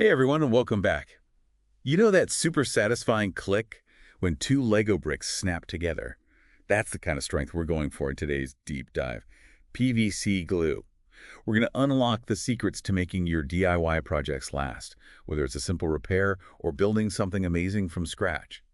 Hey everyone, and welcome back. You know that super satisfying click when two Lego bricks snap together? That's the kind of strength we're going for in today's deep dive. PVC glue. We're going to unlock the secrets to making your DIY projects last, whether it's a simple repair or building something amazing from scratch.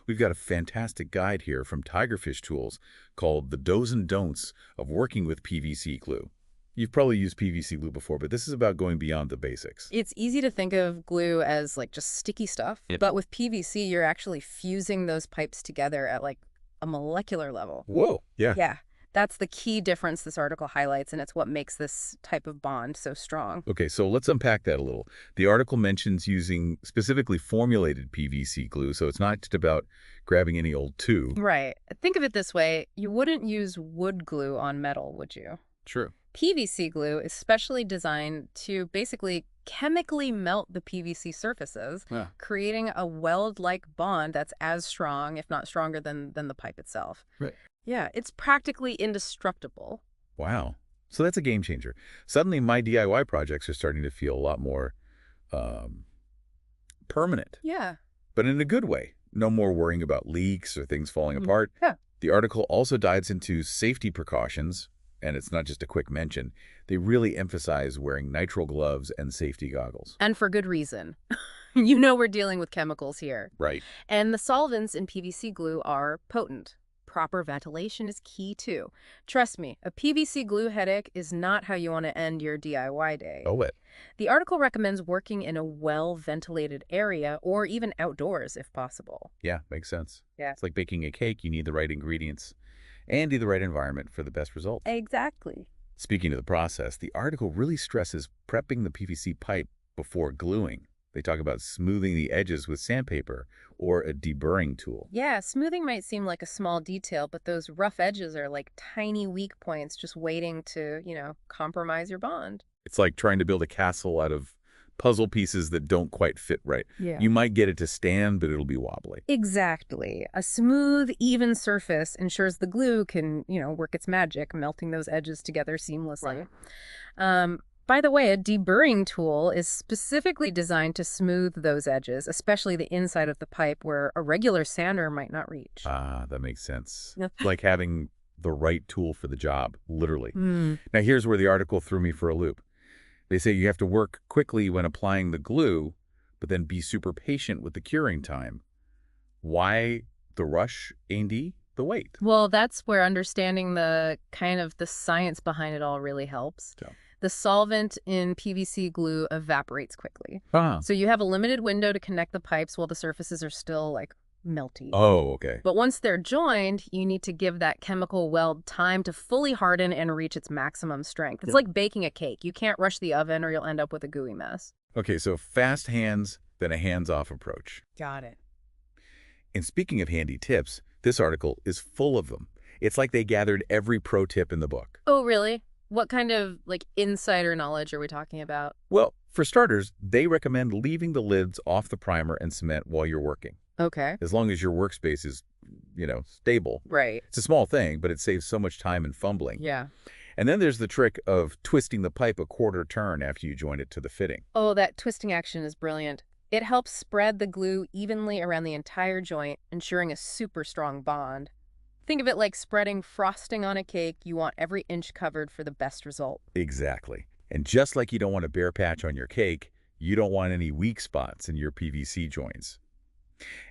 We've got a fantastic guide here from Tigerfish Tools called The Do's and Don'ts of Working with PVC Glue. You've probably used PVC glue before, but this is about going beyond the basics. It's easy to think of glue as like just sticky stuff, Yep. but with PVC, you're actually fusing those pipes together at like a molecular level. Whoa. Yeah. Yeah, that's the key difference this article highlights, and it's what makes this type of bond so strong. Okay, so let's unpack that a little. The article mentions using specifically formulated PVC glue, so it's not just about grabbing any old tube. Right. Think of it this way. You wouldn't use wood glue on metal, would you? True. PVC glue is specially designed to basically chemically melt the PVC surfaces, Yeah. creating a weld-like bond that's as strong, if not stronger than the pipe itself. Right. Yeah, it's practically indestructible. Wow. So that's a game changer. Suddenly, my DIY projects are starting to feel a lot more permanent, Yeah. but in a good way. No more worrying about leaks or things falling apart. Yeah. The article also dives into safety precautions, and it's not just a quick mention. They really emphasize wearing nitrile gloves and safety goggles. And for good reason. You know we're dealing with chemicals here. Right. And the solvents in PVC glue are potent. Proper ventilation is key too. Trust me, a PVC glue headache is not how you want to end your DIY day. Oh, it. The article recommends working in a well-ventilated area or even outdoors if possible. Yeah, makes sense. Yeah. It's like baking a cake. You need the right ingredients and the right environment for the best result. Exactly. Speaking of the process, the article really stresses prepping the PVC pipe before gluing. They talk about smoothing the edges with sandpaper or a deburring tool. Yeah, smoothing might seem like a small detail, but those rough edges are like tiny weak points just waiting to, compromise your bond. It's like trying to build a castle out of puzzle pieces that don't quite fit right. Yeah. You might get it to stand, but it'll be wobbly. Exactly. A smooth, even surface ensures the glue can, work its magic, melting those edges together seamlessly. By the way, a deburring tool is specifically designed to smooth those edges, especially the inside of the pipe where a regular sander might not reach. Ah, that makes sense. Yeah. It's like having the right tool for the job, literally. Hmm. Now, here's where the article threw me for a loop. They say you have to work quickly when applying the glue, but then be super patient with the curing time. Why the rush, Andy? The wait. Well, that's where understanding the science behind it all really helps. So. The solvent in PVC glue evaporates quickly. Ah. So you have a limited window to connect the pipes while the surfaces are still, melty. Oh, okay. But once they're joined, you need to give that chemical weld time to fully harden and reach its maximum strength. It's like baking a cake. You can't rush the oven or you'll end up with a gooey mess. Okay, so fast hands, then a hands-off approach. Got it. And speaking of handy tips, this article is full of them. It's like they gathered every pro tip in the book. Oh, really? What kind of, insider knowledge are we talking about? Well, for starters, they recommend leaving the lids off the primer and cement while you're working, Okay. as long as your workspace is, stable. Right. It's a small thing, but it saves so much time and fumbling. Yeah. And then there's the trick of twisting the pipe a quarter turn after you join it to the fitting. Oh, that twisting action is brilliant. It helps spread the glue evenly around the entire joint, ensuring a super strong bond. Think of it like spreading frosting on a cake. You want every inch covered for the best result. Exactly. And just like you don't want a bare patch on your cake, you don't want any weak spots in your PVC joints.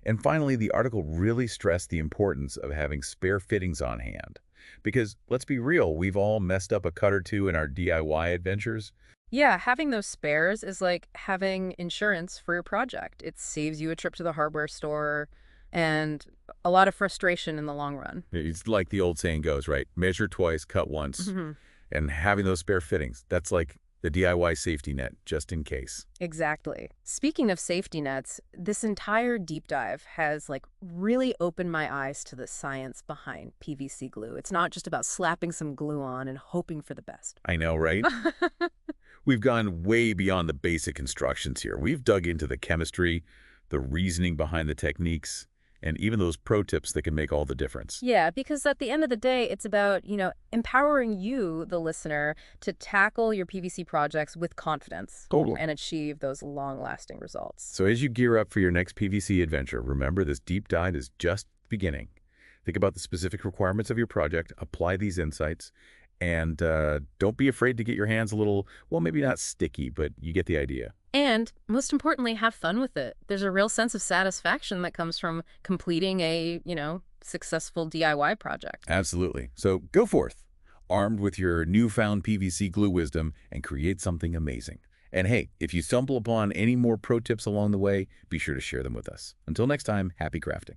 And finally, the article really stressed the importance of having spare fittings on hand. Because, let's be real, we've all messed up a cut or two in our DIY adventures. Yeah, having those spares is like having insurance for your project. It saves you a trip to the hardware store and a lot of frustration in the long run. It's like the old saying goes, right? Measure twice, cut once. Mm-hmm. And having those spare fittings, that's like the DIY safety net, just in case. Exactly. Speaking of safety nets, this entire deep dive has really opened my eyes to the science behind PVC glue. It's not just about slapping some glue on and hoping for the best. I know, right? We've gone way beyond the basic instructions here. We've dug into the chemistry, the reasoning behind the techniques, and even those pro tips that can make all the difference. Yeah, because at the end of the day, it's about, empowering you, the listener, to tackle your PVC projects with confidence Totally. and achieve those long-lasting results. So as you gear up for your next PVC adventure, remember this deep dive is just beginning. Think about the specific requirements of your project, apply these insights, and don't be afraid to get your hands a little, well, maybe not sticky, but you get the idea. And most importantly, have fun with it. There's a real sense of satisfaction that comes from completing a, successful DIY project. Absolutely. So go forth, armed with your newfound PVC glue wisdom, and create something amazing. And hey, if you stumble upon any more pro tips along the way, be sure to share them with us. Until next time, happy crafting.